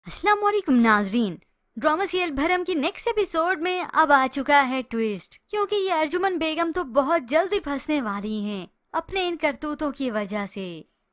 अस्सलाम वालेकुम नाजरीन। ड्रामा सीरियल भरम की नेक्स्ट एपिसोड में अब आ चुका है ट्विस्ट, क्योंकि ये अर्जुमन बेगम तो बहुत जल्दी फंसने वाली हैं अपने इन करतूतों की वजह से।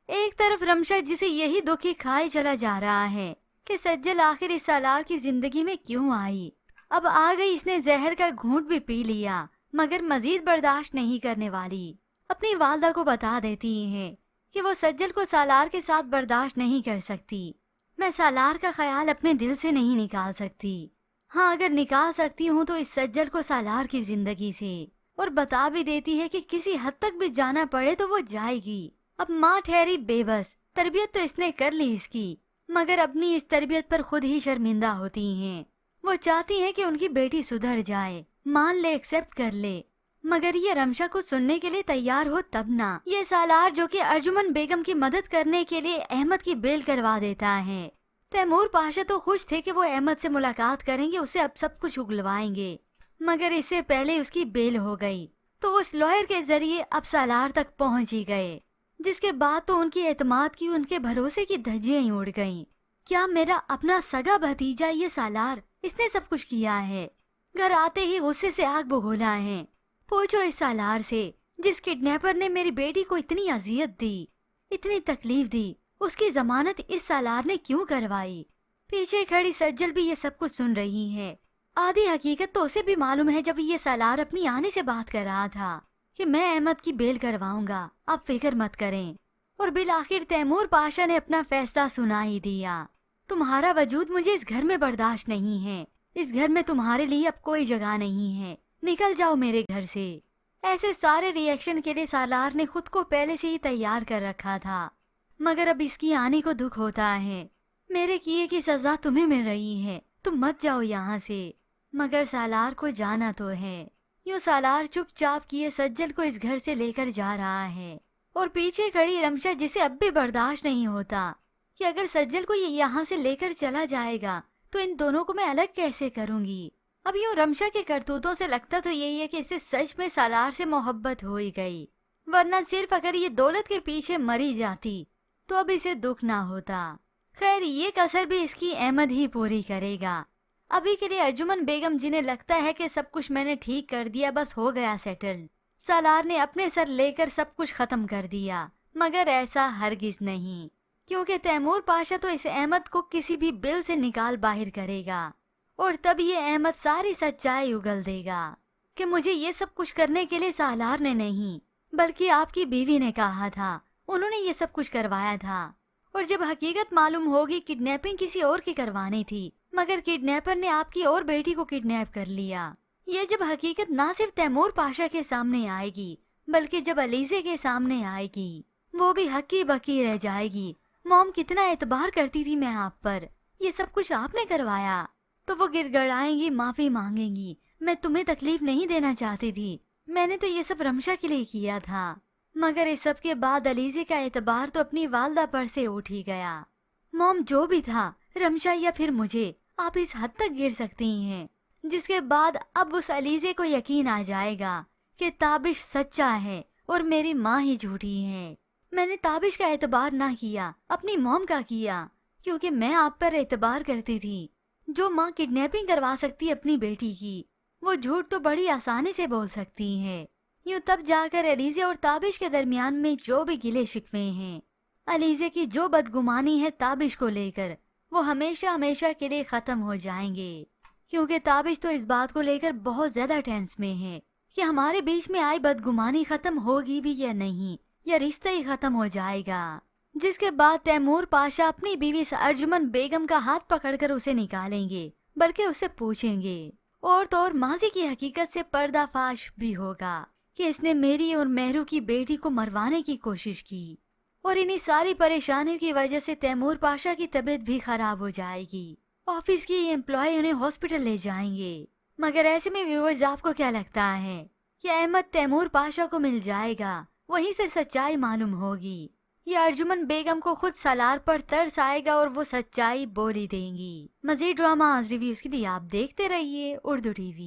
एक तरफ रमशा जिसे यही दुखी खाए चला जा रहा है कि सज्जल आखिर इस सालार की जिंदगी में क्यों आई। अब आ गई, इसने जहर का घूंट भी पी लिया मगर मजीद बर्दाश्त नहीं करने वाली। अपनी वालदा को बता देती है कि वो सज्जल को सालार के साथ बर्दाश्त नहीं कर सकती। मैं सालार का ख्याल अपने दिल से नहीं निकाल सकती। हाँ, अगर निकाल सकती हूँ तो इस सज्जल को सालार की जिंदगी से। और बता भी देती है कि किसी हद तक भी जाना पड़े तो वो जाएगी। अब माँ ठहरी बेबस, तरबियत तो इसने कर ली इसकी, मगर अपनी इस तरबियत पर खुद ही शर्मिंदा होती हैं। वो चाहती हैं कि उनकी बेटी सुधर जाए, मान ले, एक्सेप्ट कर ले, मगर ये रमशा को सुनने के लिए तैयार हो तब ना। ये सालार जो कि अर्जुमन बेगम की मदद करने के लिए अहमद की बेल करवा देता है। तैमूर पाशा तो खुश थे कि वो अहमद से मुलाकात करेंगे, उसे अब सब कुछ उगलवाएंगे, मगर इससे पहले उसकी बेल हो गई तो उस लॉयर के जरिए अब सालार तक पहुंच ही गए, जिसके बाद तो उनकी एतमाद की, उनके भरोसे की धज्जियां ही उड़ गईं। क्या मेरा अपना सगा भतीजा ये सालार, इसने सब कुछ किया है। घर आते ही गुस्से से आग बगोला है। पूछो इस सालार से जिस किडनैपर ने मेरी बेटी को इतनी अजियत दी, इतनी तकलीफ दी, उसकी जमानत इस सालार ने क्यों करवाई। पीछे खड़ी सज्जल भी ये सब कुछ सुन रही है। आधी हकीकत तो उसे भी मालूम है जब ये सालार अपनी आने से बात कर रहा था कि मैं अहमद की बेल करवाऊंगा, आप फिक्र मत करें। और बिल आखिर तैमूर पाशा ने अपना फैसला सुना ही दिया। तुम्हारा वजूद मुझे इस घर में बर्दाश्त नहीं है, इस घर में तुम्हारे लिए अब कोई जगह नहीं है, निकल जाओ मेरे घर से। ऐसे सारे रिएक्शन के लिए सालार ने खुद को पहले से ही तैयार कर रखा था, मगर अब इसकी आने को दुख होता है। मेरे किए की सजा तुम्हें मिल रही है, तुम मत जाओ यहाँ से। मगर सालार को जाना तो है। यूँ सालार चुपचाप किए सज्जल को इस घर से लेकर जा रहा है। और पीछे खड़ी रमशा जिसे अब भी बर्दाश्त नहीं होता कि अगर सज्जल को ये यहाँ से लेकर चला जाएगा तो इन दोनों को मैं अलग कैसे करूँगी। अब यूँ रमशा के करतूतों से लगता तो यही है कि इसे सच में सालार से मोहब्बत हो ही गई, वरना सिर्फ अगर ये दौलत के पीछे मरी जाती तो अब इसे दुख ना होता। खैर, ये कसर भी इसकी अहमद ही पूरी करेगा। अभी के लिए अर्जुमन बेगम जिन्हें लगता है कि सब कुछ मैंने ठीक कर दिया, बस हो गया सेटल, सालार ने अपने सर लेकर सब कुछ खत्म कर दिया, मगर ऐसा हरगिज नहीं, क्योंकि तैमूर पाशा तो इस अहमद को किसी भी बिल से निकाल बाहर करेगा। और तब ये अहमद सारी सच्चाई उगल देगा कि मुझे ये सब कुछ करने के लिए सालार ने नहीं बल्कि आपकी बीवी ने कहा था, उन्होंने ये सब कुछ करवाया था। और जब हकीकत मालूम होगी किडनैपिंग किसी और की करवानी थी, मगर किडनैपर ने आपकी और बेटी को किडनैप कर लिया। ये जब हकीकत ना सिर्फ तैमूर पाशा के सामने आएगी बल्कि जब अलीजे के सामने आएगी, वो भी हक्की बक्की रह जाएगी। मॉम कितना एतबार करती थी मैं आप पर, ये सब कुछ आपने करवाया। तो वो गिड़गड़ाएंगी, माफी मांगेंगी, मैं तुम्हें तकलीफ नहीं देना चाहती थी, मैंने तो ये सब रमशा के लिए किया था। मगर इस सब के बाद अलीजे का एतबार तो अपनी वालदा पर से उठ ही गया। मॉम, जो भी था, रमशा या फिर मुझे, आप इस हद तक गिर सकती हैं जिसके बाद अब उस अलीजे को यकीन आ जाएगा कि ताबिश सच्चा है और मेरी माँ ही झूठी है। मैंने ताबिश का एतबार ना किया, अपनी मॉम का किया, क्योंकि मैं आप पर एतबार करती थी। जो माँ किडनैपिंग करवा सकती अपनी बेटी की, वो झूठ तो बड़ी आसानी से बोल सकती है। यूँ तब जाकर अलीजे और ताबिश के दरमियान में जो भी गिले शिकवे हैं, अलीजे की जो बदगुमानी है ताबिश को लेकर, वो हमेशा हमेशा के लिए खत्म हो जाएंगे। क्योंकि ताबिश तो इस बात को लेकर बहुत ज्यादा टेंस में है कि हमारे बीच में आई बदगुमानी खत्म होगी भी या नहीं, या रिश्ता ही खत्म हो जाएगा। जिसके बाद तैमूर पाशा अपनी बीवी अर्जुमन बेगम का हाथ पकड़कर उसे निकालेंगे, बल्कि उससे पूछेंगे और तो और माजी की हकीकत से पर्दाफाश भी होगा कि इसने मेरी और मेहरू की बेटी को मरवाने की कोशिश की। और इन्हीं सारी परेशानियों की वजह से तैमूर पाशा की तबीयत भी खराब हो जाएगी। ऑफिस की एम्प्लॉय उन्हें हॉस्पिटल ले जाएंगे। मगर ऐसे में व्यूअर्स, आपको क्या लगता है कि अहमद तैमूर पाशा को मिल जाएगा, वहीं से सच्चाई मालूम होगी, या अर्जुमन बेगम को खुद सालार पर तरस आएगा और वो सच्चाई बोल ही देंगी। मजीद ड्रामा रिव्यूज के लिए आप देखते रहिए उर्दू टीवी।